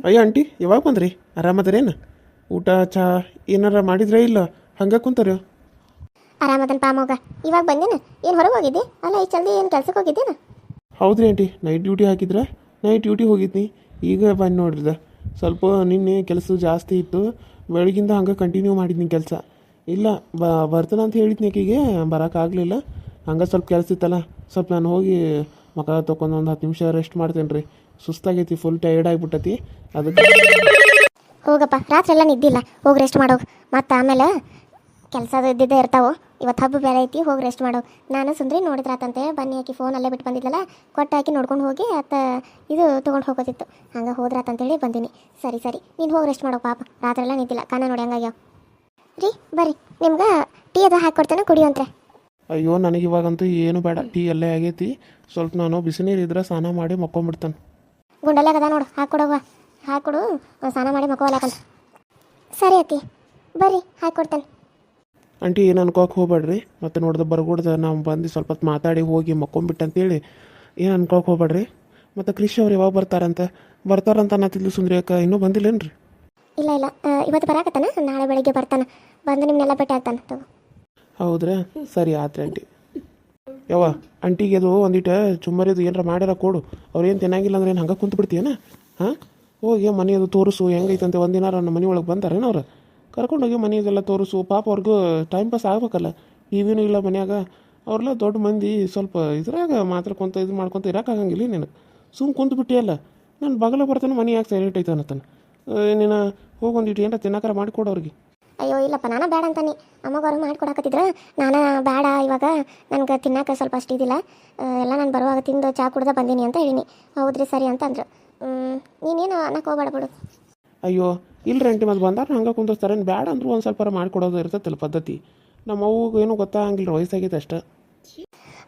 ಅಯ್ಯ ಆಂಟಿ ಯಾವಾಗ ಬಂದ್ರಿ? ಆರಾಮದರೇನು? ಊಟ ಚಾ ಏನಾರ ಮಾಡಿದ್ರೆ ಇಲ್ಲ ಹಂಗೆ ಕುಂತಾರ? ಆರಾಮದನ್ ಪಾಮೋಗ. ಇವಾಗ ಬಂದೇನ? ಏನು ಹೊರಗೆ ಹೋಗಿದ್ದೆ? ಅಲ್ಲ ಈ ಜಲ್ದಿ ಏನು ಕೆಲ್ಸಕ್ಕೆ ಹೋಗಿದ್ದೇನ? ಹೌದ್ರಿ ಆಂಟಿ, ನೈಟ್ ಡ್ಯೂಟಿ ಹಾಕಿದ್ರೆ ನೈಟ್ ಡ್ಯೂಟಿ ಹೋಗಿದ್ನಿ. ಈಗ ಬಂದು ನೋಡ್ರಿದ ಸ್ವಲ್ಪ ನಿನ್ನೆ ಕೆಲಸ ಜಾಸ್ತಿ ಇತ್ತು, ಬೆಳಗಿಂದ ಹಂಗೆ ಕಂಟಿನ್ಯೂ ಮಾಡಿದ್ನಿ ಕೆಲಸ. ಇಲ್ಲ ಬರ್ತಾನೆ ಅಂತ ಹೇಳಿದ್ನಿ ಆಕೆಗೆ, ಬರೋಕ್ಕಾಗಲಿಲ್ಲ. ಹಂಗೆ ಸ್ವಲ್ಪ ಕೆಲಸ ಇತ್ತಲ್ಲ, ಸ್ವಲ್ಪ ನಾನು ಹೋಗಿ ಮುಖ ತೊಗೊಂಡು ಒಂದು 10 ನಿಮಿಷ ರೆಸ್ಟ್ ಮಾಡ್ತೇನೆ ರೀ. ಸುಸ್ತಾಗೈತಿ, ಫುಲ್ ಟಯರ್ಡ್ ಆಗಿಬಿಟ್ಟತಿ. ಅದಕ್ಕೆ ಹೋಗಪ್ಪ, ರಾತ್ರಿ ಎಲ್ಲ ನಿದ್ದಿಲ್ಲ, ಹೋಗಿ ರೆಸ್ಟ್ ಮಾಡೋಗಿ. ಮತ್ತು ಆಮೇಲೆ ಕೆಲಸದ ಇದ್ದಿದ್ದೇ ಇರ್ತಾವೆ. ಇವತ್ತು ಹಬ್ಬ ಬೇರೆ ಐತಿ, ಹೋಗಿ ರೆಸ್ಟ್ ಮಾಡೋಗಿ. ನಾನು ಸುಂದ್ರಿ ನೋಡಿದ್ರಾತಂತೆ, ಬನ್ನಿ ಆಕಿ ಫೋನಲ್ಲೇ ಬಿಟ್ಟು ಬಂದಿದ್ದಲ್ಲ, ಕೊಟ್ಟು ಹಾಕಿ ನೋಡ್ಕೊಂಡು ಹೋಗಿ ಇದು ತೊಗೊಂಡು ಹೋಗೋದಿತ್ತು. ಹಂಗೆ ಹೋದ್ರಾತಂತೇಳಿ ಬಂದೀನಿ. ಸರಿ ಸರಿ, ನೀನು ಹೋಗಿ ರೆಸ್ಟ್ ಮಾಡೋ ಪಾಪ, ರಾತ್ರಿ ಎಲ್ಲ ನಿದ್ದಿಲ್ಲ, ಕಾನ ನೋಡಿ ಹಂಗಾಗ್ಯಾವ. ರೀ ಬರ್ರಿ, ನಿಮ್ಗೆ ಟೀ ಅದು ಹಾಕ್ಕೊಡ್ತೇನೆ, ಕುಡಿಯುವಂತ್ರೆ. ಅಯ್ಯೋ ನನಗಿವಾಗಂತೂ ಏನು ಬೇಡ, ಟೀ ಎಲ್ಲೇ ಆಗೈತಿ. ಸ್ವಲ್ಪ ನಾನು ಬಿಸಿನೀರು ಇದ್ರೆ ಸ್ನಾನ ಮಾಡಿ ಮಕ್ಕೊಂಬಿಡ್ತಾನೆ. ಗುಂಡಲ್ಲಾಗದ ನೋಡು, ಹಾಕ್ಕೊಡವ್ವ, ಹಾಕ್ಕೊಡು, ಸ್ನಾನ ಮಾಡಿ ಮಕ್ಕೋಲಕ್ಕಂತ. ಸರಿ ಅತ್ತಿ, ಬರ್ರಿ ಹಾಕ್ಕೊಡ್ತೇನೆ. ಆಂಟಿ ಏನು ಅನ್ಕೋಕೆ ಹೋಗ್ಬೇಡ್ರಿ, ಮತ್ತೆ ನೋಡ್ದೆ ಬರ್ಗೊಡ್ದೆ ನಾವು ಬಂದು ಸ್ವಲ್ಪ ಹೊತ್ತು ಮಾತಾಡಿ ಹೋಗಿ ಮಕ್ಕೊಂಬಿಟ್ಟು ಅಂತೇಳಿ ಏನು ಅನ್ಕೋಕೆ ಹೋಗ್ಬೇಡ್ರಿ. ಮತ್ತು ಕೃಷಿ ಅವ್ರು ಯಾವಾಗ ಬರ್ತಾರಂತ ಅನ್ನತ್ತಿದ್ಲು ಸುಂದ್ರಿ ಅಕ್ಕ, ಇನ್ನೂ ಬಂದಿಲ್ಲೇನ್ರಿ? ಇಲ್ಲ ಇಲ್ಲ, ಇವತ್ತು ಬರಾಕತ್ತಾನ, ನಾಳೆ ಬೆಳಿಗ್ಗೆ ಬರ್ತಾನೆ, ಬಂದು ನಿಮ್ಮನ್ನೆಲ್ಲ ಭೇಟಿ ಆಗ್ತಾನೆ ತಗೋ. ಹೌದ್ರಾ? ಸರಿ ಆತ್ರಿ ಆಂಟಿ. ಯಾವ ಆಂಟಿಗೆ ಅದು ಒಂದಿಟ್ಟು ಚುಮ್ಮರಿದು ಏನಾರ ಮಾಡ್ಯಾರ ಕೊಡು. ಅವ್ರೇನು ತಿನ್ನಂಗಿಲ್ಲ ಅಂದ್ರೆ ಏನು ಹಂಗೆ ಕುಂತು ಬಿಡ್ತೀಯನ? ಹಾಂ, ಹೋಗಿ ಮನೆ ಅದು ತೋರಿಸು ಹೆಂಗೈತಂತೆ. ಒಂದಿನ ನನ್ನ ಮನೆ ಒಳಗೆ ಬಂದಾರೇನು ಅವ್ರು? ಕರ್ಕೊಂಡೋಗಿ ಮನೆಯದೆಲ್ಲ ತೋರಿಸು. ಪಾಪ ಅವ್ರಿಗೂ ಟೈಮ್ ಪಾಸ್ ಆಗ್ಬೇಕಲ್ಲ, ಟಿ ವಿನೂ ಇಲ್ಲ ಮನ್ಯಾಗ. ಅವ್ರೆಲ್ಲ ದೊಡ್ಡ ಮಂದಿ, ಸ್ವಲ್ಪ ಇದ್ರಾಗ ಮಾತಾಡ್ಕೊಂತ ಇದು ಮಾಡ್ಕೊತ ಇರೋಕ್ಕಾಗಂಗಿಲ್ಲ. ನೀನು ಸುಮ್ಮ ಕುಂತು ಬಿಟ್ಟಿಯಲ್ಲ. ನಾನು ಬಗಲ ಬರ್ತಾನೆ, ಮನೆ ಯಾಕೆ ಸೈಲೆಂಟ್ ಐತೆ ಅನ್ನತ್ತಾನೆ. ನೀನು ಹೋಗಿ ಒಂದಿಟ್ಟು ಏನಾರ ತಿನ್ನಕಾರ ಮಾಡಿಕೊಡು ಅವ್ರಿಗೆ. ಅಯ್ಯೋ ಇಲ್ಲಪ್ಪ, ನಾನು ಬೇಡ ಅಂತಾನೆ. ಅಮ್ಮಗವ್ರಿಗೆ ಮಾಡಿಕೊಡಕತ್ತಿದ್ರು, ನಾನು ಬೇಡ, ಇವಾಗ ನನಗೆ ತಿನ್ನಕ್ಕೆ ಸ್ವಲ್ಪ ಅಷ್ಟಿದಿಲ್ಲ, ಎಲ್ಲ ನಾನು ಬರುವಾಗ ತಿಂದು ಚಾ ಕುಡ್ದೆ ಬಂದೀನಿ ಅಂತ ಹೇಳಿನಿ. ಹೌದ್ರಿ ಸರಿ ಅಂತ ಅಂದರು. ನೀನೇನು ಅನ್ನಕ್ಕೆ ಹೋಗ್ಬೇಡ ಬಿಡು. ಅಯ್ಯೋ ಇಲ್ಲರಿ ಆಂಟಿ, ಮತ್ತೆ ಬಂದಾರ ಹಂಗೆ ಕುಂದಿರ್ತಾರೆ. ಬೇಡ ಅಂದರೂ ಒಂದು ಸ್ವಲ್ಪ ಮಾಡಿಕೊಡೋದು ಇರ್ತೈತಿಲ್ಲ ಪದ್ಧತಿ. ನಮ್ಮ ಅವ್ಗೆ ಏನೂ ಗೊತ್ತಾಗಂಗಿಲ್ಲ, ವಯಸ್ಸಾಗೈತೆ ಅಷ್ಟೇ.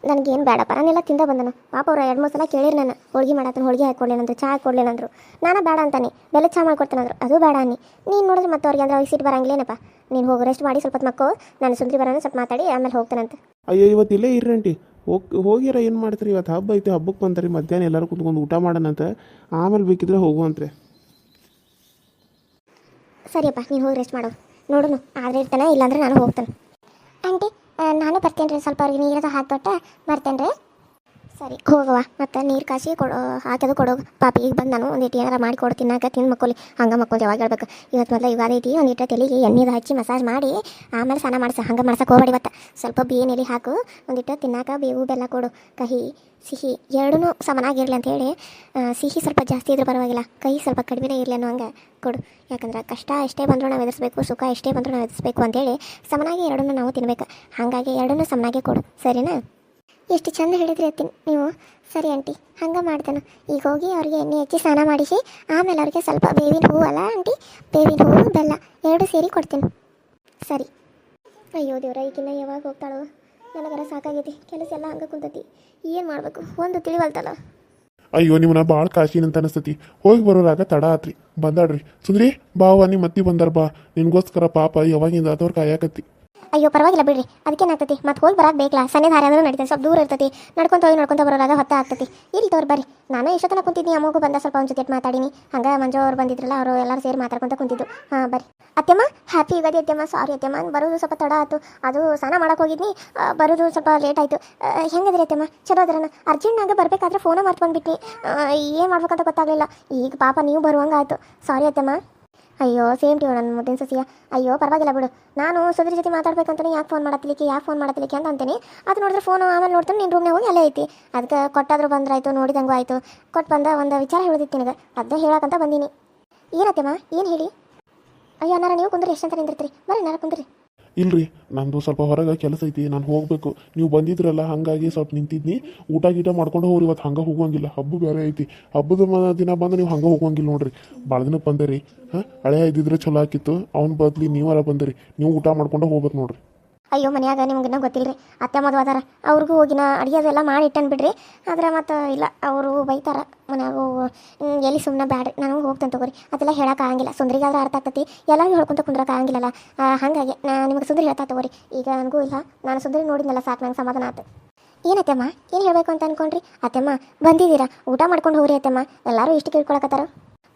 ನನಗೇನು ಬೇಡಪ್ಪ, ನಾನೆಲ್ಲ ತಿಂದ ಬಂದನು. ಪಾಪ ಅವ್ರು 2-3 ಸಲ ಕೇಳಿರಿ, ನಾನು ಹೋಳ್ಗೆ ಮಾಡತ್ತನ, ಹೋಳ್ಗೆ ಹಾಕ್ಕೊಡ್ಲೇನಂದ್ರು, ಚಾ ಹಾಕ್ಕೊಡ್ಲೇನಂದ್ರು. ನಾನು ಬೇಡ ಅಂತಾನೆ, ಬೆಲ್ಲ ಚಾ ಮಾಡ್ಕೊಡ್ತೇನಂದ್ರು, ಅದು ಬೇಡ ಅನ್ನಿ. ನೀನು ನೋಡಿದ್ರೆ ಮತ್ತೆ ಅವ್ರಿಗೆ ಅಂದ್ರೆ ಅವ್ರಿಗೆ ಸಿಟ್ಟು ಬರಂಗಿಲ್ಲೇನಪ್ಪ. ನೀನು ಹೋಗಿ ರೆಸ್ಟ್ ಮಾಡಿ ಸ್ವಲ್ಪ ಮಕ್ಕೋ, ನಾನು ಸುಂದ್ರಿ ಬರೋಣ, ಸ್ವಲ್ಪ ಮಾತಾಡಿ ಆಮೇಲೆ ಹೋಗ್ತಾನಂತೆ. ಅಯ್ಯೋ ಇವತ್ತು ಇಲ್ಲೇ ಇರ್ರಿ ಆಂಟಿ, ಹೋಗಿರ ಏನು ಮಾಡ್ತೀರಿ? ಇವತ್ತು ಹಬ್ಬ ಐತೆ, ಹಬ್ಬಕ್ಕೆ ಬಂತಾರೆ, ಮಧ್ಯಾಹ್ನ ಎಲ್ಲರೂ ಕುತ್ಕೊಂಡು ಊಟ ಮಾಡೋಣಂತೆ, ಆಮೇಲೆ ಬೇಕಿದ್ರೆ ಹೋಗುವಂತ್ರಿ. ಸರಿಯಪ್ಪ, ನೀನು ಹೋಗಿ ರೆಸ್ಟ್ ಮಾಡು, ನೋಡು ಆದರೆ ಇರ್ತಾನೆ, ಇಲ್ಲಾಂದ್ರೆ ನಾನು ಹೋಗ್ತೇನೆ. ಆಂಟಿ ನಾನು ಬರ್ತೇನೆ ರೀ, ಸ್ವಲ್ಪ ಅವ್ರಿಗೆ ನೀರದ ಹಾಕ್ಕೊಟ್ಟೆ ಬರ್ತೇನೆ ರೀ. ಸರಿ ಹೋಗವ, ಮತ್ತು ನೀರು ಕಾಸಿ ಹಾಕೋದು ಕೊಡೋದು. ಪಾಪ ಈಗ ಬಂದು ನಾನು ಒಂದಿಟ್ಟು ಏನಾರ ಮಾಡಿ ಕೊಡ್ತೀನಿ, ತಿಂದು ಮಕ್ಕೋಲಿ. ಹಂಗೆ ಮಕ್ಕೋದು ಯಾವಾಗ ಹೇಳ್ಬೇಕು. ಇವತ್ತು ಮೊದಲು ಯುಗಾದಿ ಐತಿ, ಒಂದಿಟ್ಟು ತಲೆಗೆ ಎಣ್ಣೆದು ಹಚ್ಚಿ ಮಸಾಜ್ ಮಾಡಿ ಆಮೇಲೆ ಸ್ನಾನ ಮಾಡ್ಸ. ಹಂಗೆ ಮಾಡ್ಸಕ್ಕೆ ಹೋಗ್ಬೇಡಿ. ಇವತ್ತು ಸ್ವಲ್ಪ ಬೇನ್ ಎಲೆ ಹಾಕು, ಒಂದಿಟ್ಟು ತಿನ್ನಾಕ ಬೇವು ಬೆಲ್ಲ ಕೊಡು. ಕಹಿ ಸಿಹಿ ಎರಡೂ ಸಮನಾಗಿರಲಿ ಅಂತೇಳಿ, ಸಿಹಿ ಸ್ವಲ್ಪ ಜಾಸ್ತಿ ಇದ್ರೂ ಪರವಾಗಿಲ್ಲ, ಕಹಿ ಸ್ವಲ್ಪ ಕಡಿಮೆ ಇರಲಿ ಅನ್ನೋ ಹಂಗೆ ಕೊಡು. ಯಾಕಂದ್ರೆ ಕಷ್ಟ ಎಷ್ಟೇ ಬಂದರೂ ನಾವು ಎದುರಿಸ್ಬೇಕು, ಸುಖ ಎಷ್ಟೇ ಬಂದರೂ ನಾವು ಎದುರಿಸ್ಬೇಕು ಅಂತೇಳಿ ಸಮನಾಗಿ ಎರಡನ್ನೂ ನಾವು ತಿನ್ಬೇಕು. ಹಾಗಾಗಿ ಎರಡನ್ನೂ ಸಮನಾಗೆ ಕೊಡು, ಸರಿನಾ? ಎಷ್ಟು ಚಂದ ಹೇಳಿದ್ರಿ ಅತ್ತಿ ನೀವು. ಸರಿ ಆಂಟಿ, ಹಂಗೆ ಮಾಡ್ತೇನೆ. ಈಗ ಹೋಗಿ ಅವ್ರಿಗೆ ಎಣ್ಣೆ ಹಚ್ಚಿ ಸ್ನಾನ ಮಾಡಿಸಿ ಆಮೇಲೆ ಅವ್ರಿಗೆ ಸ್ವಲ್ಪ ಬೇವಿನ ಹೂವು, ಅಲ್ಲ ಆಂಟಿ, ಬೇವಿನ ಹೂವು ಬೆಲ್ಲ 2 ಸೇರಿ ಕೊಡ್ತೀನಿ. ಸರಿ. ಅಯ್ಯೋ ದೇವ್ರ, ಈಗಿನ್ನ ಯಾವಾಗ ಹೋಗ್ತಾಳೋ? ನನಗರ ಸಾಕಾಗೈತಿ, ಕೆಲಸ ಎಲ್ಲ ಹಂಗೆ ಕುಂತತಿ. ಏನು ಮಾಡಬೇಕು ಒಂದು ತಿಳಿವಲ್ತಲ್ಲ. ಅಯ್ಯೋ ನಿಮ್ಮನ್ನ ಭಾಳ ಕಾಶಿನಂತ ಅನಿಸ್ತತಿ. ಹೋಗಿ ಬರೋರಾಗ ತಡ ಆತ್ರಿ, ಬಂದಾಡ್ರಿ. ಸುಂದ್ರಿ ಬಾವ, ನಿಮ್ಮ ಮತ್ತಿ ಬಂದಾರ ಬಾ, ನಿನ್ಗೋಸ್ಕರ ಪಾಪ ಯಾವಾಗಿಂದ ಅದವ್ರು ಕಾಯಕತ್ತಿ. ಅಯ್ಯೋ ಪರವಾಗಿಲ್ಲ ಬಿಡ್ರಿ, ಅದಕ್ಕೇನಾಗ್ತತಿ. ಮತ್ತೆ ಹೋಗಿ ಬರೋಕೆ ಬೇಕಲ್ಲ, ಸಣ್ಣ ದಾರಿ ಆದರೂ ನಡೀತದೆ, ಸ್ವಲ್ಪ ದೂರ ಇರ್ತತಿ. ನಡ್ಕೊಂತ ಬರೋರಾಗ ಹೊತ್ತ ಆಗ್ತತಿ. ಇಲ್ಲಿ ತೋರ್ ಬರ್ರಿ, ನಾನು ಎಷ್ಟೊತ್ತನ ಕುಂತಿದ್ನಿ, ಅಮ್ಮಗೂ ಬಂದ ಸ್ವಲ್ಪ ಒಂದು ಜೊತೆ ಮಾತಾಡಿನಿ. ಹಂಗೆ ಮಂಜು ಅವ್ರು ಬಂದಿದ್ರಲ್ಲ, ಅವರು ಎಲ್ಲರೂ ಸೇರಿ ಮಾತಾಡ್ಕೊಂತ ಕುಂತಿದ್ದು. ಹಾಂ ಬರ್ರಿ. ಅತ್ತೆಮ್ಮ ಹ್ಯಾಪಿ ಯುಗಾದಿ ಅತ್ತೆಮ್ಮ. ಸಾರಿ ಅತ್ತೆಮ್ಮ, ಬರೋದು ಸ್ವಲ್ಪ ತಡ ಆಯಿತು, ಅದು ಸ್ನಾನ ಮಾಡೋಕೆ ಹೋಗಿದ್ನಿ, ಬರೋದು ಸ್ವಲ್ಪ ಲೇಟ್ ಆಯಿತು. ಹೆಂಗದ್ರಿ ಅತ್ತೆಮ್ಮ? ಚಲೋ ಅದ್ರನ? ಅರ್ಜೆಂಟ್ನಾಗ ಬರಬೇಕಾದ್ರೆ ಫೋನ ಮರ್ತು ಬಂದುಬಿಟ್ನಿ, ಏನು ಮಾಡ್ಬೇಕಂತ ಗೊತ್ತಾಗಲಿಲ್ಲ. ಈಗ ಪಾಪ ನೀವು ಬರುವಂಗೆ ಆಯಿತು, ಸಾರಿ ಅತ್ತೆಮ್ಮ. ಅಯ್ಯೋ ಸೇಮ್ ಟೀವ್ ನನ್ನ ಮುದ್ದಿನ ಸಸಿಯ. ಅಯ್ಯೋ ಪರವಾಗಿಲ್ಲ ಬಿಡು, ನಾನು ಸುಂದರಿ ಜೊತೆ ಮಾತಾಡ್ಬೇಕಂತಾನೆ ಯಾಕೆ ಫೋನ್ ಮಾಡತ್ತಿಲಿಕ್ಕೆ ಅಂತ ಅಂತೀನಿ. ಅದು ನೋಡಿದ್ರೆ ಫೋನು ಆಮೇಲೆ ನೋಡ್ತಾನೆ ನಿನ್ನ ರೂಮ್ನಾಗ ಹೋಗಿ ಅಲ್ಲೇ ಐತಿ. ಅದಕ್ಕೆ ಕೊಟ್ಟಾದರೂ ಬಂದ್ರಾಯ್ತು, ನೋಡಿದಂಗೂ ಆಯಿತು. ಕೊಟ್ಟು ಬಂದ ಒಂದು ವಿಚಾರ ಹೇಳಿದಿತ್ತು ನಿನಗೆ, ಅದನ್ನ ಹೇಳಕ್ಕಂತ ಬಂದೀನಿ. ಏನತ್ತಮ್ಮ, ಏನು ಹೇಳಿ? ಅಯ್ಯೋ ಅನ್ನಾರ ನೀವು ಕುಂದ್ರಿ, ಎಷ್ಟು ಅಂತ ನಿಂದಿರ್ತೀರಿ, ಬರ್ರಿ ನಾರ ಕುಂದ್ರಿ. ಇಲ್ರಿ, ನಂದು ಸ್ವಲ್ಪ ಹೊರಗೆ ಕೆಲಸ ಐತಿ, ನಾನು ಹೋಗಬೇಕು. ನೀವು ಬಂದಿದ್ರಲ್ಲ, ಹಾಗಾಗಿ ಸ್ವಲ್ಪ ನಿಂತಿದ್ನಿ. ಊಟ ಗೀಟ ಮಾಡ್ಕೊಂಡು ಹೋಗ್ರಿ, ಇವತ್ತು ಹಂಗೆ ಹೋಗುವಂಗಿಲ್ಲ, ಹಬ್ಬ ಬೇರೆ ಐತಿ. ಹಬ್ಬದ ದಿನ ಬಂದು ನೀವು ಹಂಗೆ ಹೋಗುವಂಗಿಲ್ಲ ನೋಡ್ರಿ. ಭಾಳ ದಿನಕ್ಕೆ ಬಂದಿರಿ. ಹಾಂ, ಹಳೆ ಇದ್ದಿದ್ರೆ ಚಲೋ ಆಕಿತ್ತು, ಅವ್ನ ಬದ್ಲಿ ನೀವಾರ ಬಂದಿರಿ. ನೀವು ಊಟ ಮಾಡ್ಕೊಂಡು ಹೋಗ್ಬೇಕು ನೋಡ್ರಿ. ಅಯ್ಯೋ ಮನ್ಯಾಗ ನಿಮ್ಗೆ ಗೊತ್ತಿಲ್ಲ ರೀ, ಅತ್ತೆ ಮದುವೆ ಅದಾರ, ಅವ್ರಿಗೂ ಹೋಗಿನ ಅಡುಗೆ ಅದೆಲ್ಲ ಮಾಡಿ ಇಟ್ಟನ್ ಬಿಡ್ರಿ. ಆದರೆ ಮತ್ತು ಇಲ್ಲ, ಅವರು ಬೈತಾರ ಮನ್ಯಾಗೂ. ಎಲ್ಲಿ ಸುಮ್ಮನೆ ಬ್ಯಾಡ್ರಿ, ನಾನು ಹೋಗ್ತೇನೆ ತಗೋರಿ. ಅದೆಲ್ಲ ಹೇಳೋಕ್ಕಾಗಂಗಿಲ್ಲ, ಸುಂದ್ರಿಗಾದ್ರೆ ಅರ್ಥ ಆಗ್ತತಿ, ಎಲ್ಲರಿಗೂ ಹೇಳ್ಕೊಂತ ಕುಂದ್ರಕ್ಕಾಗಂಗಿಲ್ಲಲ್ಲ. ಹಾಗಾಗಿ ನಿಮಗೆ ಸುಂದರಿ ಹೇಳ್ತಾ ತಗೋರಿ. ಈಗ ನನಗೂ ಇಲ್ಲ, ನಾನು ಸುಂದರಿ ನೋಡಿದ್ನಲ್ಲ, ಸಾಕು, ನಂಗೆ ಸಮಾಧಾನ ಆಯ್ತು. ಏನತ್ತಮ್ಮ, ಏನು ಹೇಳಬೇಕು ಅಂತ ಅನ್ಕೊಂಡ್ರಿ? ಅತ್ತೆಮ್ಮ ಬಂದಿದ್ದೀರಾ, ಊಟ ಮಾಡ್ಕೊಂಡು ಹೋಗ್ರಿ ಅತ್ತೆಮ್ಮ, ಎಲ್ಲರೂ ಇಷ್ಟು ಕೇಳ್ಕೊಳಕತ್ತಾರ.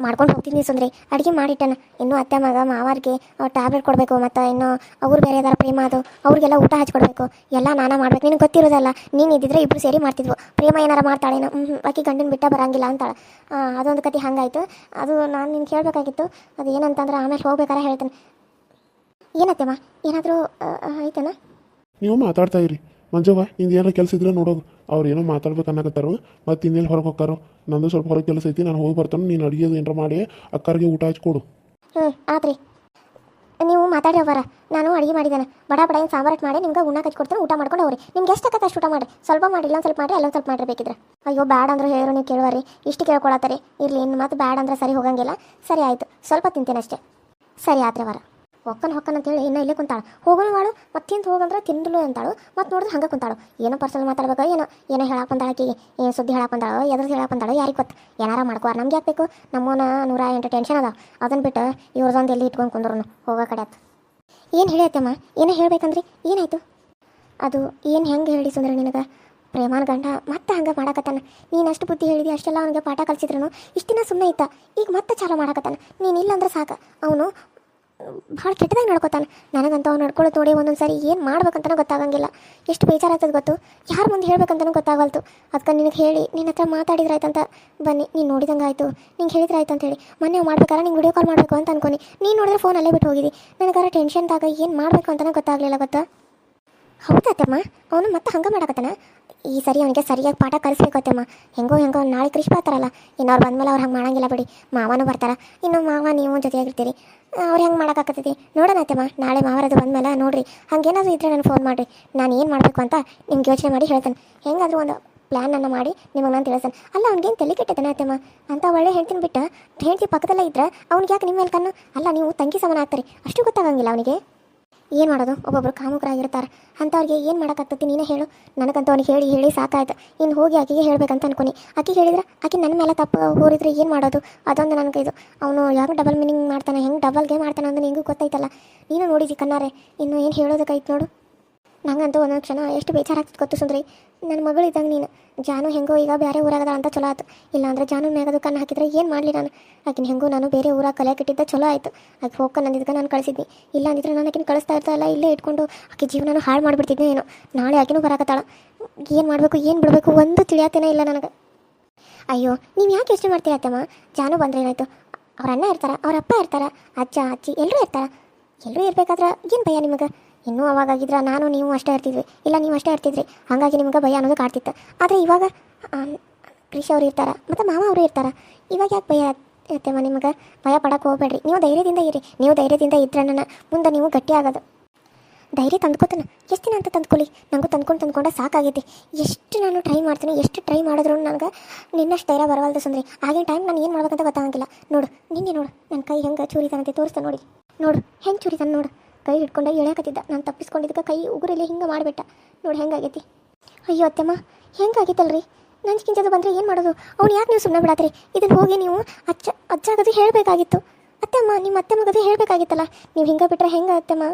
ಮಾಡ್ಕೊಂಡು ಹೋಗ್ತಿದ್ನಿ ಸುಂದ್ರಿ. ಅಡುಗೆ ಮಾಡಿಟ್ಟನ. ಇನ್ನೂ ಅತ್ತೆ ಮಗ ಮಾವಾರಿಗೆ ಟ್ಯಾಬ್ಲೆಟ್ ಕೊಡಬೇಕು, ಮತ್ತು ಇನ್ನು ಅವ್ರು ಬೇರೆ ಅದಾರ ಪ್ರೇಮ ಅದು, ಅವ್ರಿಗೆಲ್ಲ ಊಟ ಹಚ್ಕೊಡ್ಬೇಕು, ಎಲ್ಲ ನಾನೇ ಮಾಡ್ಬೇಕು. ನಿನಗೆ ಗೊತ್ತಿರೋದಲ್ಲ, ನೀನು ಇದ್ದಿದ್ರೆ ಇಬ್ಬರು ಸೇರಿ ಮಾಡ್ತಿದ್ವು. ಪ್ರೇಮ ಏನಾರ ಮಾಡ್ತಾಳೇನೋ, ಆಕಿ ಗಂಡನ ಬಿಟ್ಟ ಬರಂಗಿಲ್ಲ ಅಂತಾಳೆ. ಅದೊಂದು ಕತೆ ಹಂಗಾಯ್ತು. ಅದು ನಾನು ನಿನ್ಗೆ ಕೇಳಬೇಕಾಗಿತ್ತು. ಅದು ಏನಂತಂದ್ರೆ ಆಮೇಲೆ ಹೋಗ್ಬೇಕಾರೆ ಹೇಳ್ತೇನೆ. ಏನತ್ತಮ್ಮ, ಏನಾದರೂ ಆಯ್ತೇನ? ನೀವು ಮಾತಾಡ್ತಾ ಇರಿ. ಮಂಜವ್ವ, ನಿಂದು ಏನಾರ ಕೆಲಸ ಇದ್ರೆ ನೋಡೋದು. ಅವ್ರು ಏನೋ ಮಾತಾಡ್ಬೇಕು ಅನ್ನಕತ್ತಾರೋ, ಮತ್ತು ಇನ್ನೆಲ್ಲಿ ಹೊರಗೆ ಹೋಗ್ತಾರೋ. ನಂದು ಸ್ವಲ್ಪ ಹೊರಗೆ ಕೆಲಸ ಐತಿ, ನಾನು ಹೋಗಿ ಬರ್ತಾನೆ. ನೀನು ಅಡುಗೆ ಏನಾರ ಮಾಡಿ ಅಕ್ಕರಿಗೆ ಊಟ ಹಚ್ಕೊಡು. ಆತ್ರಿ, ನೀವು ಮಾತಾಡಿ ಅವರ. ನಾನು ಅಡುಗೆ ಮಾಡಿದ್ದೇನೆ. ಬಡ ಏನು ಸಾಂಬಾರು ಮಾಡಿ ನಿಮ್ಗೆ ಉಣ್ಣಕ್ಕೆ ಹಚ್ಕೊಡ್ತೀನಿ, ಊಟ ಮಾಡ್ಕೊಂಡು ಹೋಗ್ರಿ. ನಿಮ್ಗೆ ಎಷ್ಟು ಆಕತ್ತೆ ಅಷ್ಟು ಊಟ ಮಾಡಿ. ಸ್ವಲ್ಪ ಮಾಡಿಲ್ಲ, ಒಂದು ಸ್ವಲ್ಪ ಮಾಡಿರಿ, ಎಲ್ಲ ಸ್ವಲ್ಪ ಮಾಡಿರ್ಬೇಕಿದ್ರೆ. ಅಯ್ಯೋ ಬ್ಯಾಡ ಅಂದ್ರೆ ಹೇಳಿದ್ರು ನೀವು ಕೇಳುವರಿ, ಇಷ್ಟು ಕೇಳ್ಕೊಳತ್ತಾರೆ. ಇರಲಿ, ಇನ್ನು ಮತ್ತೆ ಬ್ಯಾಡ ಅಂದ್ರೆ ಸರಿ ಹೋಗಂಗಿಲ್ಲ. ಸರಿ ಆಯಿತು, ಸ್ವಲ್ಪ ತಿಂತೇನೆ ಅಷ್ಟೇ. ಸರಿ ಆತ್ರಿ ಅವರ. ಹೊಕ್ಕನ್ ಅಂತೇಳಿ ಇನ್ನೂ ಇಲ್ಲೇ ಕುಂತಾಳು. ಹೋಗೋಣ ಮಾಡು, ಮತ್ತೇನು ಹೋಗಂದ್ರೆ ತಿಂದಲು ಅಂತಾಳು. ಮತ್ತು ನೋಡಿದ್ರೆ ಹಂಗೆ ಕುಂತಾಳು. ಏನೋ ಪರ್ಸನಲ್ ಮಾತಾಡ್ಬೇಕು, ಏನೋ ಹೇಳಕ್ಕೆ ಬಂದಾಳ ಆಕಿಗೆ. ಏನು ಸುದ್ದಿ ಹೇಳಕ್ಕೆ ಬಂದಾಳೋ, ಎದ್ರದ್ದು ಹೇಳಕ್ಕೆ ಬಂದಾಳೋ ಯಾರಿಗೆ ಗೊತ್ತು. ಏನಾರ ಮಾಡ್ಕೋರು, ನಮ್ಗೆ ಯಾಕೆ ಬೇಕು? ನಮ್ಮನ್ನ 108 ಟೆನ್ಷನ್ ಅದಾವ. ಅದನ್ನು ಬಿಟ್ಟು ಇವ್ರದೊಂದು ಎಲ್ಲಿ ಇಟ್ಕೊಂಡು ಕುಂದ್ರು ಹೋಗೋ ಕಡೆ ಆತು. ಏನು ಹೇಳಿ ಅತ್ತಮ್ಮ, ಏನೋ ಹೇಳ್ಬೇಕಂದ್ರಿ, ಏನಾಯಿತು? ಅದು ಏನು ಹೆಂಗೆ ಹೇಳಿ ಸುಂದ್ರ ನಿನಗೆ? ಪ್ರೇಮಾನ ಗಂಡ ಮತ್ತೆ ಹಂಗೆ ಮಾಡಕತ್ತಾನ. ನೀನು ಅಷ್ಟು ಬುದ್ಧಿ ಹೇಳಿದಿ, ಅಷ್ಟೆಲ್ಲ ಅವ್ನಿಗೆ ಪಾಠ ಕಲಿಸಿದ್ರು ಇಷ್ಟು ದಿನ ಸುಮ್ಮನೆ ಇತ್ತ. ಈಗ ಮತ್ತೆ ಚಾಲೂ ಮಾಡಕತ್ತಾನ. ನೀನು ಇಲ್ಲಂದ್ರೆ ಸಾಕು, ಅವನು ಭಾಳ ಕೆಟ್ಟದಾಗಿ ನಡ್ಕೋತಾನೆ. ನನಗಂತ ಅವ್ನು ನಡ್ಕೊಳ್ಳೋದು ನೋಡಿ ಒಂದೊಂದು ಸಾರಿ ಏನು ಮಾಡ್ಬೇಕಂತನೂ ಗೊತ್ತಾಗಂಗಿಲ್ಲ. ಎಷ್ಟು ಬೇಜಾರಾಗ್ತದೆ ಗೊತ್ತು. ಯಾರ ಮುಂದೆ ಹೇಳ್ಬೇಕಂತನೂ ಗೊತ್ತಾಗಲ್ತು. ಅದಕ್ಕೆ ನಿನಗೆ ಹೇಳಿ ನಿನ್ನ ಹತ್ರ ಮಾತಾಡಿದ್ರಾಯ್ತಂತ ಬನ್ನಿ. ನೀನು ನೋಡಿದಂಗೆ ಆಯಿತು, ನಿಂಗೆ ಹೇಳಿದ್ರಾಯ್ತು ಅಂತೇಳಿ. ಮೊನ್ನೆ ಮಾಡ್ಬೇಕಾರೆ ನಿಂಗೆ ವಿಡಿಯೋ ಕಾಲ್ ಮಾಡಬೇಕು ಅಂತ ಅನ್ಕೊನಿ. ನೀನು ನೋಡಿದ್ರೆ ಫೋನ್ ಅಲ್ಲೇ ಬಿಟ್ಟು ಹೋಗಿದ್ದಿ. ನನಗಾರ ಟೆನ್ಷನ್ದಾಗ ಏನು ಮಾಡಬೇಕು ಅಂತಲೂ ಗೊತ್ತಾಗಲಿಲ್ಲ ಗೊತ್ತಾ. ಹೌದತ್ತಮ್ಮ, ಅವನು ಮತ್ತೆ ಹಂಗೆ ಮಾಡಕತ್ತಾನ. ಈ ಸರಿ ಅವನಿಗೆ ಸರಿಯಾಗಿ ಪಾಠ ಕಲಿಸ್ಬೇಕತ್ತಮ್ಮ. ಹೆಂಗೋ ನಾಳೆ ಕೃಷಿ ಬರ್ತಾರಲ್ಲ, ಇನ್ನು ಅವ್ರು ಬಂದಮೇಲೆ ಅವ್ರು ಹಂಗೆ ಮಾಡಂಗಿಲ್ಲ ಬಿಡಿ. ಮಾವನೂ ಬರ್ತಾರೆ. ಇನ್ನು ಮಾವ ನೀವು ಜೊತೆಯಾಗಿರ್ತೀರಿ. ಅವ್ರು ಹೆಂಗೆ ಮಾಡೋಕ್ಕಾಗ್ತೈತಿ ನೋಡೋಣ ಅತ್ತಮ್ಮ. ನಾಳೆ ಮಾವರದು ಬಂದಮೇಲೆ ನೋಡಿರಿ, ಹಂಗೇನಾದರೂ ಇದ್ದರೆ ನನಗೆ ಫೋನ್ ಮಾಡಿರಿ. ನಾನು ಏನು ಮಾಡಬೇಕು ಅಂತ ನಿಮ್ಗೆ ಯೋಚನೆ ಮಾಡಿ ಹೇಳ್ತೇನೆ. ಹೆಂಗಾದರೂ ಒಂದು ಪ್ಲ್ಯಾನನ್ನು ಮಾಡಿ ನಿಮಗೆ ನಾನು ತಿಳಿಸ್ತೇನೆ. ಅಲ್ಲ, ಅವ್ನಿಗೇನು ತಲೆ ಕೆಟ್ಟದನ ಅತ್ತಮ್ಮ? ಅಂತ ಒಳ್ಳೆ ಹೇಳ್ತೀನಿ ಬಿಟ್ಟು ಹೇಳ್ತಿ ಪಕ್ಕದಲ್ಲೇ ಇದ್ರೆ ಅವ್ನಿಗೆ ಯಾಕೆ ನಿಮ್ಮ ಮೇಲೆ ಕಣ್ಣು? ಅಲ್ಲ, ನೀವು ತಂಗಿ ಸಮಾನ ಆಗ್ತೀರಿ, ಅಷ್ಟು ಗೊತ್ತಾಗಂಗಿಲ್ಲ ಅವನಿಗೆ. ಏನು ಮಾಡೋದು, ಒಬ್ಬೊಬ್ರು ಕಾಮುಕರಾಗಿರ್ತಾರೆ. ಅಂಥವ್ರಿಗೆ ಏನು ಮಾಡೋಕ್ಕಾಗ್ತೈತಿ ನೀನೇ ಹೇಳು. ನನಗಂತ ಅವ್ನಿಗೆ ಹೇಳಿ ಸಾಕಾಯ್ತು. ಇನ್ನು ಹೋಗಿ ಆಕೆಗೆ ಹೇಳ್ಬೇಕಂತ ಅನ್ಕೊನಿ. ಆಕೆ ಹೇಳಿದ್ರೆ ಆಕೆ ನನ್ನ ಮೇಲೆ ತಪ್ಪು ಹೋರಿದ್ರೆ ಏನು ಮಾಡೋದು? ಅದೊಂದು ನನಗೆ ಇದು. ಅವನು ಯಾಕೆ ಡಬಲ್ ಮೀನಿಂಗ್ ಮಾಡ್ತಾನೆ, ಹೆಂಗೆ ಡಬಲ್ ಗೇಮ್ ಮಾಡ್ತಾನೆ ಅಂದ್ರೆ ನಿಂಗೂ ಗೊತ್ತೈತಲ್ಲ. ನೀನು ನೋಡಿದಿ ಕಣ್ಣಾರೆ. ಇನ್ನು ಏನು ಹೇಳೋದಕ್ಕಾಯ್ತು ನೋಡು. ನಂಗಂತೂ ಒಂದೊಂದು ಕ್ಷಣ ಎಷ್ಟು ಬೇಜಾರಾಗ್ತದೆ ಗೊತ್ತು ಸುಂದ್ರಿ. ನನ್ನ ಮಗಳು ಇದ್ದಂಗೆ ನೀನು. ಜಾನು ಹೆಂಗೋ ಈಗ ಬೇರೆ ಊರಾಗದ ಅಂತ ಚಲೋ ಆಯ್ತು. ಇಲ್ಲಾಂದ್ರೆ ಜಾನು ಮ್ಯಾಗದು ಕಣ್ಣು ಹಾಕಿದ್ರೆ ಏನು ಮಾಡಲಿ ನಾನು. ಆಕಿನ ಹೆಂಗೂ ನಾನು ಬೇರೆ ಊರಾಗ ಕಲಿಯಾಕಿಟ್ಟಿದ್ದ ಚಲೋ ಆಯಿತು. ಆಕೆ ಹೋಗ್ಕೊಂಡು ನಂದಿದ್ಕೆ ನಾನು ಕಳಿಸಿದ್ನಿ. ಇಲ್ಲ ಅಂದಿದ್ರೆ ನಾನು ಆಕಿನ ಕಳಿಸ್ತಾ ಇರ್ತಾಯಿಲ್ಲ, ಇಲ್ಲೇ ಇಟ್ಕೊಂಡು ಆಕೆ ಜೀವನ ಹಾಳು ಮಾಡಿಬಿಡ್ತಿದ್ದೆ ಏನೋ. ನಾಳೆ ಆಕಿನೂ ಬರಾಕತ್ತಾಳ. ಏನು ಮಾಡಬೇಕು ಏನು ಬಿಡಬೇಕು ಒಂದು ತಿಳಿಯಾತೇನೇ ಇಲ್ಲ ನನಗೆ. ಅಯ್ಯೋ, ನೀವು ಯಾಕೆ ಯೋಚನೆ ಮಾಡ್ತೀರ ಅತ್ತಮ್ಮ? ಜಾನು ಬಂದರೆ ಏನಾಯಿತು? ಅವ್ರ ಅಣ್ಣ ಇರ್ತಾರೆ, ಅವ್ರ ಅಪ್ಪ ಇರ್ತಾರೆ, ಅಜ್ಜ ಅಜ್ಜಿ ಎಲ್ಲರೂ ಇರ್ತಾರೆ. ಎಲ್ಲರೂ ಇರಬೇಕಾದ್ರೆ ಏನು ಭಯ ನಿಮಗೆ? ಇನ್ನೂ ಅವಾಗಾಗಿದ್ರೆ ನಾನು ನೀವು ಅಷ್ಟೇ ಇರ್ತಿದ್ವಿ, ಇಲ್ಲ ನೀವು ಅಷ್ಟೇ ಇರ್ತಿದ್ರಿ. ಹಾಗಾಗಿ ನಿಮ್ಗೆ ಭಯ ಅನ್ನೋದು ಕಾಡ್ತಿತ್ತು. ಆದರೆ ಇವಾಗ ಕೃಷಿ ಅವ್ರು ಇರ್ತಾರೆ, ಮತ್ತು ಮಾವ ಅವರು ಇರ್ತಾರೆ. ಇವಾಗ ಯಾಕೆ ಭಯ ಇರ್ತೇವ ನಿಮಗೆ? ಭಯ ಪಡೋಕೆ ಹೋಗ್ಬೇಡ್ರಿ. ನೀವು ಧೈರ್ಯದಿಂದ ಇರಿ. ನೀವು ಧೈರ್ಯದಿಂದ ಇದ್ರೆ ನನ್ನ ಮುಂದೆ ನೀವು ಗಟ್ಟಿ ಆಗೋದು. ಧೈರ್ಯ ತಂದ್ಕೋತಾನೆ. ಎಷ್ಟು ದಿನ ಅಂತ ತಂದ್ಕೊಳ್ಳಿ. ನನಗೂ ತಂದ್ಕೊಂಡೆ ಸಾಕಾಗೈತಿ. ಎಷ್ಟು ನಾನು ಟ್ರೈ ಮಾಡ್ತೀನಿ, ಎಷ್ಟು ಟ್ರೈ ಮಾಡಿದ್ರು ನನಗೆ ನಿನ್ನಷ್ಟು ಧೈರ್ಯ ಬರವಲ್ದು ಸುಂದ್ರಿ. ಆಗಿನ ಟೈಮ್ ನಾನು ಏನು ಮಾಡ್ಬೇಕಂತ ಗೊತ್ತಾಗಂಗಿಲ್ಲ. ನೋಡು ನಿನ್ನೆ ನೋಡು ನನ್ನ ಕೈ ಹೆಂಗೆ ಚೂರಿತಾನಂತೆ ತೋರಿಸ್ತಾ ನೋಡಿ. ನೋಡು ಹೆಂಗೆ ಚೂರಿತಾನೆ ನೋಡು. ಕೈ ಹಿಡ್ಕೊಂಡೆ ಎಳ್ಯಾಕತ್ತಿದ್ದ. ನಾನು ತಪ್ಪಿಸ್ಕೊಂಡಿದ್ದಕ್ಕೆ ಕೈ ಉಗುರಲ್ಲಿ ಹಿಂಗೆ ಮಾಡಿಬಿಟ್ಟ. ನೋಡಿ ಹೆಂಗಾಗೈತಿ. ಅಯ್ಯೋ ಅತ್ತೆಮ್ಮ, ಹೆಂಗಾಗಿತ್ತಲ್ರಿ. ನಂಜಿಕಿಂಚದು ಬಂದರೆ ಏನು ಮಾಡೋದು? ಅವ್ನು ಯಾಕೆ ನೀವು ಸುಮ್ಮನೆ ಬಿಡಾತ್ರಿ? ಇದನ್ನು ಹೋಗಿ ನೀವು ಅಜ್ಜಾಗದು ಹೇಳಬೇಕಾಗಿತ್ತು. ಅತ್ತೆಮ್ಮ, ನಿಮ್ಮ ಅತ್ತೆ ಮಗದು ಹೇಳಬೇಕಾಗಿತ್ತಲ್ಲ. ನೀವು ಹಿಂಗೆ ಬಿಟ್ಟರೆ ಹೆಂಗೆ ಅತ್ತೆಮ್ಮ?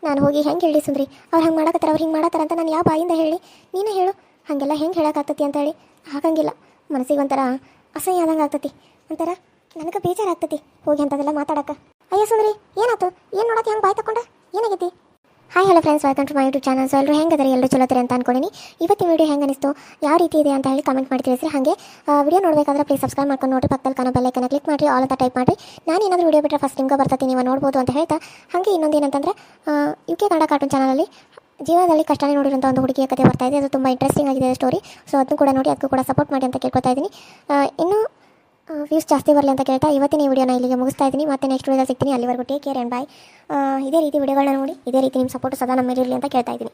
ನಾನು ಹೋಗಿ ಹೆಂಗೆ ಹೇಳಿ ಸುಂದ್ರಿ? ಅವ್ರು ಹಂಗೆ ಮಾಡಕತ್ತಾರ, ಅವ್ರು ಹಿಂಗೆ ಮಾಡತ್ತಾರ ಅಂತ ನಾನು ಯಾವ ಬಾಯಿಂದ ಹೇಳಿ? ನೀನೇ ಹೇಳು. ಹಾಗೆಲ್ಲ ಹೆಂಗೆ ಹೇಳೋಕ್ಕಾಗ್ತತಿ ಅಂತ ಹೇಳಿ. ಆಗಂಗಿಲ್ಲ. ಮನಸ್ಸಿಗೆ ಒಂಥರ ಅಸಹ್ಯ ಆದಂಗೆ ಆಗ್ತತಿ. ಒಂಥರ ನನಗೆ ಬೇಜಾರಾಗ್ತತಿ ಹೋಗಿ ಅಂಥದ್ದೆಲ್ಲ ಮಾತಾಡೋಕೆ. ಅಯ್ಯೋ ಸುಂದ್ರಿ, ಏನಾಯ್ತು? ಏನು ನೋಡೋಕೆ ಹೆಂಗೆ ಬಾಯ್ ತಗೊಂಡೆ? ಏನಾಗೈತಿ? Hi hello friends, welcome to my YouTube channel. So ಎಲ್ಲರೂ ಹೆಂಗದರಿ? ಎಲ್ಲರೂ ಚಲೋತ್ತಾರೆ ಅಂತ ಅನ್ಕೊಂಡಿನಿ. ಇವತ್ತಿನ ವೀಡಿಯೋ ಹೆಂಗೆ ಅನಿಸ್ತು, ಯಾವ ರೀತಿ ಇದೆ ಅಂತ ಹೇಳಿ ಕಮೆಂಟ್ ಮಾಡಿ ತಿಳಿಸ್ರಿ. ಹಾಗೆ ವಿಡಿಯೋ ನೋಡಬೇಕಾದ್ರೆ ಪ್ಲೀಸ್ ಸಬ್ಸ್ಕ್ರೈಬ್ ಮಾಡ್ಕೊಂಡು ನೋಡಿ, ಪಕ್ಕದಲ್ಲಿ ಕಾಣೋ ಬೆಲ್ ಐಕನ್ನ ಕ್ಲಿಕ್ ಮಾಡಿ ಆಲ್ ಅಂತ ಟೈಪ್ ಮಾಡಿ. ನಾನು ಏನಾದರೂ ವಿಡಿಯೋ ಬಿಟ್ಟರೆ ಫಸ್ಟ್ ನಿಮ್ಗೆ ಬರ್ತೈತಿ, ನೀವು ನೋಡ್ಬೋದು ಅಂತ ಹೇಳ್ತಾ. ಹಾಗೆ ಇನ್ನೊಂದು ಏನಂತಂದರೆ UK ಕನ್ನಡ ಕಾರ್ಟೂನ್ ಚಾನಲಲ್ಲಿ ಜೀವನದಲ್ಲಿ ಕಷ್ಟನೇ ನೋಡಿರೋಂಥ ಒಂದು ಹುಡುಗಿಯ ಕಥೆ ಬರ್ತಾ ಇದೆ. ಅದು ತುಂಬ ಇಂಟ್ರೆಸ್ಟಿಂಗ್ ಆಗಿದೆ ಸ್ಟೋರಿ. ಸೊ ಅದನ್ನು ಕೂಡ ನೋಡಿ, ಅದಕ್ಕೂ ಕೂಡ ಸಪೋರ್ಟ್ ಮಾಡಿ ಅಂತ ಕೇಳ್ಕೊತಾ ಇದ್ದೀನಿ. ಇನ್ನೂ ವ್ಯೂಸ್ ಜಾಸ್ತಿ ಬರಲಿ ಅಂತ ಕೇಳ್ತಾ ಇವತ್ತಿನ ಈ ವಿಡಿಯೋನ ಇಲ್ಲಿಗೆ ಮುಗಿಸ್ತಾ ಇದ್ದೀನಿ. ಮತ್ತೆ ನೆಕ್ಸ್ಟ್ ವಿಡಿಯೋದಲ್ಲಿ ಸಿಗ್ತೀನಿ. ಅಲ್ಲಿವರೆಗೂ ಟೇಕ್ ಕೇರ್ ಆ್ಯಂಡ್ ಬಾಯ್. ಇದೇ ರೀತಿ ವಿಡಿಯೋಗಳನ್ನ ನೋಡಿ, ಇದೇ ರೀತಿ ನಿಮ್ಮ ಸಪೋರ್ಟ್ ಸದಾ ನಮ್ಮ ಮೇಲೆ ಇರಲಿ ಅಂತ ಕೇಳ್ತಾ ಇದ್ದೀನಿ.